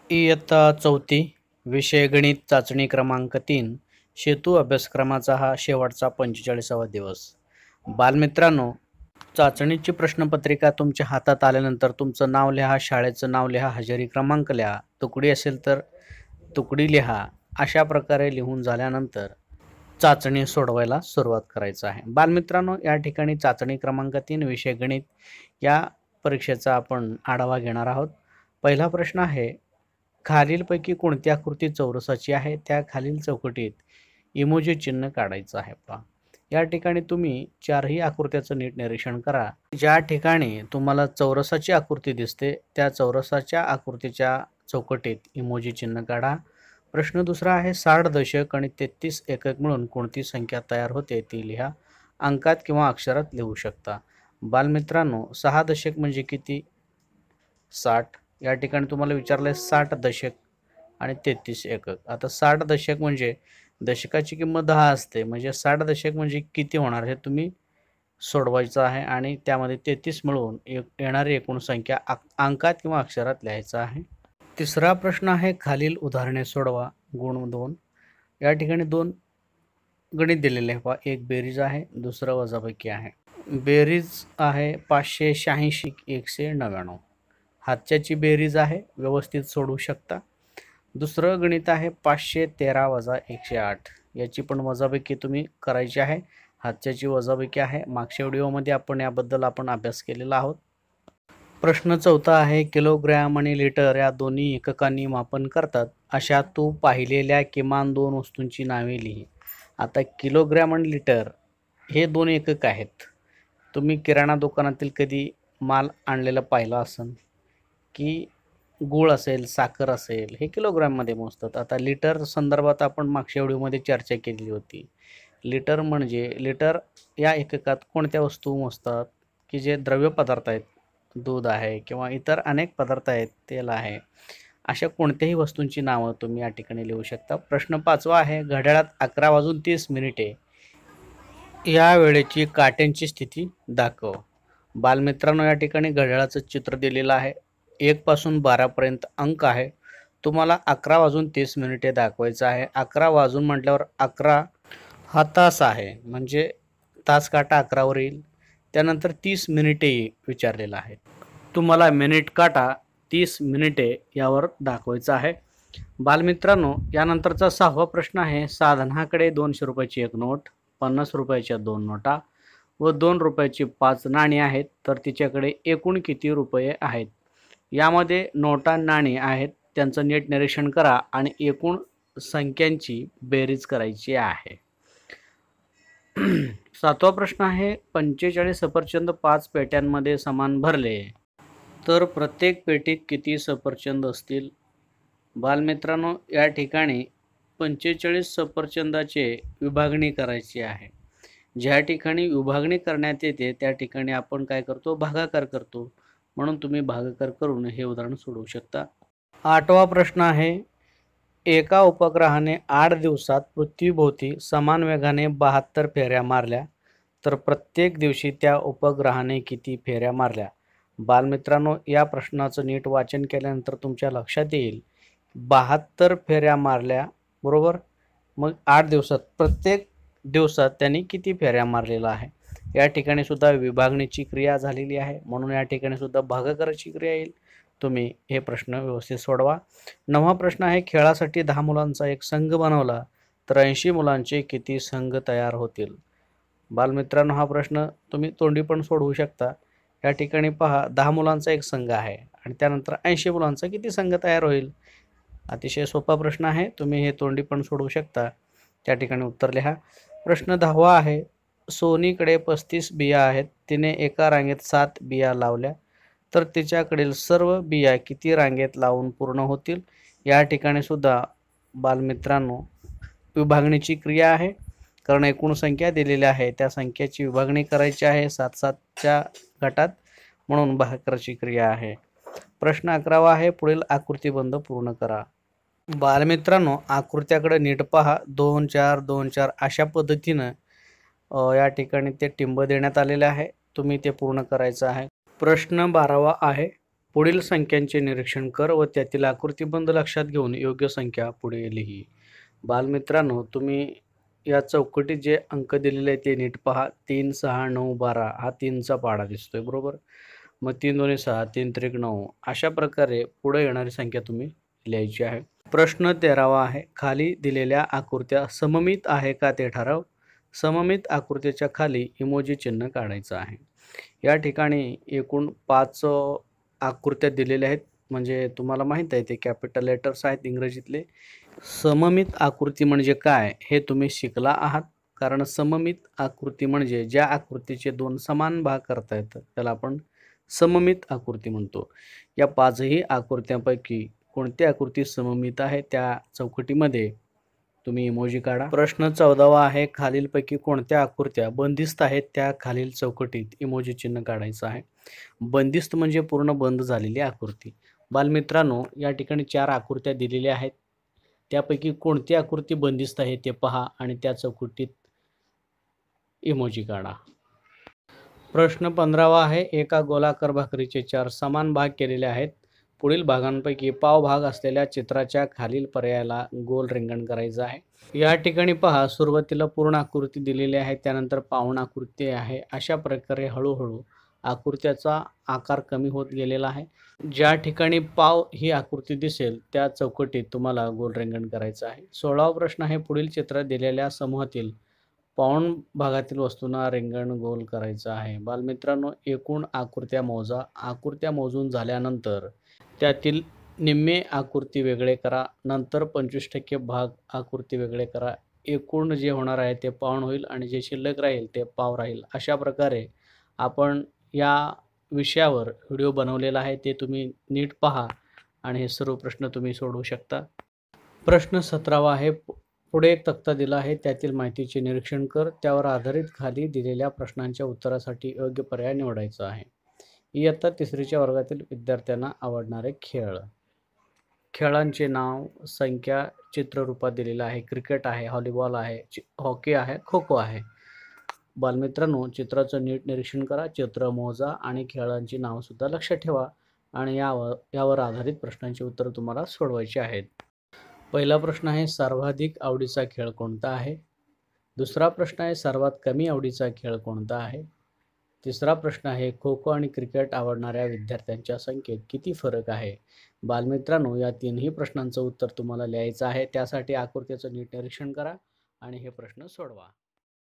इयत्ता चौथी विषय गणित चाचणी क्रमांक 3 सेतू अभ्यासक्रमाचा हा शेवटचा 45वा दिवस. बालमित्रांनो, चाचणीची प्रश्नपत्रिका तुमच्या हातात आल्यानंतर तुमचं नाव लिहा, शाळेचं नाव लिहा, हजेरी क्रमांक लिहा, तुकडी असेल तर तुकडी लिहा. अशा प्रकारे लिहून झाल्यानंतर चाचणी सोडवायला सुरुवात करायचं आहे. बालमित्रांनो, या ठिकाणी चाचणी क्रमांक 3 विषय गणित या परीक्षेचा आपण आढावा घेणार आहोत. पहिला प्रश्न आहे, खालीलपैकी कोणती आकृती चौरसाची आहे? त्या खालील चौकटीत इमोजी चिन्ह काढायचं आहे. पहा, या ठिकाणी तुम्ही चारही आकृत्याचं नीट निरीक्षण करा. ज्या ठिकाणी तुम्हाला चौरसाची आकृती दिसते त्या चौरसाच्या आकृतीच्या चौकटीत इमोजी चिन्ह काढा. प्रश्न दुसरा आहे, 60 दशक आणि 33 एकक मिळून कोणती संख्या तयार होते ती लिहा. अंकात किंवा अक्षरात लिहू शकता. बालमित्रांनो, 6 दशक म्हणजे किती? 60. या ठिकाणी तुम्हाला विचारलं आहे 60 दशक आणि 33 एकक. आता 60 दशक म्हणजे दशकाची किंमत 10 असते, म्हणजे 60 दशक म्हणजे किती होणार हे तुम्ही सोडवायचं आहे आणि त्यामध्ये 33 मिळवून येणारी एकूण संख्या अंकात किंवा अक्षरात लिहायचं आहे. तिसरा प्रश्न आहे, खालील उदाहरणे सोडवा. गुण 2. या ठिकाणी 2 गणित दिलेले आहे. पहा, एक बेरीज आहे, दुसरं वजाबाकी आहे. बेरीज आहे 586 199. हातच्याची बेरीज आहे, व्यवस्थित सोडवू शकता. दुसरं गणित आहे 513 वजा 108. याची पण वजाबाकी तुम्ही करायची आहे. हातच्याची वजाबाकी आहे. मागच्या व्हिडिओमध्ये आपण याबद्दल अभ्यास केलेला आहोत. प्रश्न चौथा आहे, किलोग्रॅम आणि लिटर या दोन्ही एककांनी मापन करतात अशा तू पाहिलेल्या किमान 2 वस्तूंची नावे लिही. आता किलोग्रॅम आणि लिटर हे 2 एकक आहेत. तुम्ही किराणा दुकानातील कधी माल आणलेला पाहिला असेल की गूळ असेल, साखर असेल, हे किलोग्रॅममध्ये मोजतात. आता लिटर संदर्भात आपण मागच्या व्हिडिओमध्ये चर्चा केलेली होती. लिटर या एककात कोणत्या वस्तू मोजतात की जे द्रव्य पदार्थ आहेत, दूध आहे किंवा इतर अनेक पदार्थ आहेत, तेल आहे, अशा कोणत्याही वस्तूंची नावं तुम्ही या ठिकाणी लिहू शकता. प्रश्न 5वा आहे, घड्याळात 11:30 या वेळेची काट्यांची स्थिती दाखव. बालमित्रांनो, या ठिकाणी घड्याळाचं चित्र दिलेलं आहे. 1 पासून 12 पर्यंत अंक आहे. तुम्हाला 11:30 दाखवायचं आहे. 11 वाजून म्हटल्यावर 11 हा तास आहे, म्हणजे तास काटा 11वर येईल. त्यानंतर 30 मिनिटे विचारलेलं आहे. तुम्हाला मिनिट काटा 30 मिनिटे यावर दाखवायचं आहे. बालमित्रांनो, यानंतरचा 6वा प्रश्न आहे, साधनाकडे 200 रुपयाची एक नोट, 50 रुपयाच्या 2 नोटा व 2 रुपयाची 5 नाणी आहेत, तर तिच्याकडे एकूण किती रुपये आहेत? यामध्ये नोटा, नाणी आहेत, त्यांचं नीट निरीक्षण करा आणि एकूण संख्यांची बेरीज करायची आहे. 7वा प्रश्न आहे, 45 सफरचंद 5 पेट्यांमध्ये समान भरले तर प्रत्येक पेटीत किती सफरचंद असतील? बालमित्रांनो, या ठिकाणी 45 सफरचंदाचे विभागणी करायची आहे. ज्या ठिकाणी विभागणी करण्यात येते त्या ठिकाणी आपण काय करतो? भागाकार करतो. म्हणून तुम्ही भागाकार करून हे उदाहरण सोडवू शकता. 8वा प्रश्न आहे, एका उपग्रहाने 8 दिवसात पृथ्वीभोवती समान वेगाने 72 फेऱ्या मारल्या तर प्रत्येक दिवशी त्या उपग्रहाने किती फेऱ्या मारल्या? बालमित्रांनो, या प्रश्नाचं नीट वाचन केल्यानंतर तुमच्या लक्षात येईल 72 फेऱ्या मारल्या, बरोबर. मग 8 दिवसात प्रत्येक दिवसात त्यांनी किती फेऱ्या मारलेला आहे? या ठिकाणी सुद्धा विभागणीची क्रिया झालेली आहे, म्हणून या ठिकाणी सुद्धा भागाकाराची क्रिया येईल. तुम्ही हे प्रश्न व्यवस्थित सोडवा. 9वा प्रश्न आहे, खेळासाठी 10 मुलांचा एक संघ बनवला तर 80 मुलांचे किती संघ तयार होतील? बालमित्रांनो, हा प्रश्न तुम्ही तोंडी पण सोडवू शकता. या ठिकाणी पहा, 10 मुलांचा एक संघ आहे आणि त्यानंतर 80 मुलांचा किती संघ तयार होईल? अतिशय सोपा प्रश्न आहे, तुम्ही हे तोंडी पण सोडवू शकता. त्या ठिकाणी उत्तर लिहा. प्रश्न 10वा आहे, सोनीकडे 35 बिया आहेत, तिने एका रांगेत 7 बिया लावल्या तर तिच्याकडील सर्व बिया किती रांगेत लावून पूर्ण होतील? या ठिकाणी सुद्धा बालमित्रांनो विभागणीची क्रिया आहे, कारण एकूण संख्या दिलेली आहे, त्या संख्येची विभागणी करायची आहे 7-7च्या गटात, म्हणून भागाकाराची क्रिया आहे. प्रश्न 11वा आहे, पुढील आकृतीबंध पूर्ण करा. बालमित्रांनो, आकृत्याकडे नीट पहा. 2 4 2 4 अशा पद्धतीनं या ठिकाणी ते टिंब देण्यात आलेले आहे. तुम्ही ते पूर्ण करायचं आहे. प्रश्न 12वा आहे, पुढील संख्यांचे निरीक्षण कर व त्यातील आकृतिबंध लक्षात घेऊन योग्य संख्या पुढे लिही. बालमित्रांनो, तुम्ही या चौकटीत जे अंक दिलेले आहेत ते नीट पहा. 3, 6, 9, 12 हा 3चा पाढा दिसतोय, बरोबर. मग 3 2 6, 3 3 9 अशा प्रकारे पुढे येणारी संख्या तुम्ही लिहायची आहे. प्रश्न 13वा आहे. खाली दिलेल्या आकृत्या सममित आहे का ते ठरव. सममित आकृतीच्या खाली इमोजी चिन्ह काढायचं आहे. या ठिकाणी एकूण 5 आकृत्या दिलेल्या आहेत. म्हणजे तुम्हाला माहीत आहे ते कॅपिटल लेटर्स आहेत इंग्रजीतले. सममित आकृती म्हणजे काय हे तुम्ही शिकला आहात. कारण सममित आकृती म्हणजे ज्या आकृतीचे 2 समान भाग करता येतात त्याला आपण सममित आकृती म्हणतो. या 5ही आकृत्यांपैकी कोणती आकृती सममित आहे त्या चौकटीमध्ये तुम्ही इमोजी काढा. प्रश्न 14वा आहे. खालीलपैकी कोणत्या आकृत्या बंदिस्त आहेत त्या खालील चौकटीत इमोजी चिन्ह काढायचं आहे. बंदिस्त म्हणजे पूर्ण बंद झालेली आकृती. बालमित्रांनो, या ठिकाणी 4 आकृत्या दिलेल्या आहेत. त्यापैकी कोणती आकृती बंदिस्त आहे ते पहा आणि त्या चौकटीत इमोजी काढा. प्रश्न 15वा आहे. एका गोलाकार भाकरीचे 4 समान भाग केलेले आहेत. पुढील भागांपैकी पाव भाग असलेल्या चित्राच्या खालील पर्यायाला गोल रिंगण करायचं आहे. या ठिकाणी पहा, सुरुवातीला पूर्ण आकृती दिलेली आहे, त्यानंतर पाऊण आकृती आहे. अशा प्रकारे हळूहळू आकृत्याचा आकार कमी होत गेलेला आहे. ज्या ठिकाणी पाव ही आकृती दिसेल त्या चौकटीत तुम्हाला गोल रिंगण करायचं आहे. 16वा प्रश्न आहे. पुढील चित्रात दिलेल्या समूहातील पाऊण भागातील वस्तूंना रिंगण गोल करायचं आहे. बालमित्रांनो, एकूण आकृत्या मोजा. आकृत्या मोजून झाल्यानंतर त्यातील निम्मे आकृती वेगळे करा. नंतर 25% भाग आकृती वेगळे करा. एकूण जे होणार आहे ते पाऊण होईल आणि जे शिल्लक राहील ते पाव राहील. अशा प्रकारे आपण या विषयावर व्हिडिओ बनवलेला आहे, ते तुम्ही नीट पहा आणि हे सर्व प्रश्न तुम्ही सोडवू शकता. प्रश्न 17वा आहे. पुढे एक तक्ता दिला आहे, त्यातील माहितीचे निरीक्षण कर. त्यावर आधारित खाली दिलेल्या प्रश्नांच्या उत्तरासाठी योग्य पर्याय निवडायचा आहे. इयत्ता 3रीच्या वर्गातील विद्यार्थ्यांना आवडणारे खेळ. खेळांचे नाव, संख्या चित्ररूपात दिलेलं आहे. क्रिकेट आहे, व्हॉलीबॉल आहे, हॉकी आहे, खो खो आहे. बालमित्रांनो, चित्राचं नीट निरीक्षण करा, चित्र मोजा आणि खेळांची नावसुद्धा लक्षात ठेवा आणि यावर आधारित प्रश्नांची उत्तरं तुम्हाला सोडवायची आहेत. पहिला प्रश्न आहे. सर्वाधिक आवडीचा खेळ कोणता आहे. दुसरा प्रश्न आहे. सर्वात कमी आवडीचा खेळ कोणता आहे. तिसरा प्रश्न आहे. खो खो आणि क्रिकेट आवडणाऱ्या विद्यार्थ्यांच्या संख्येत किती फरक आहे. बालमित्रांनो, या 3ही प्रश्नांचं उत्तर तुम्हाला लिहायचं आहे. त्यासाठी आकृतीचं नीट निरीक्षण करा आणि हे प्रश्न सोडवा.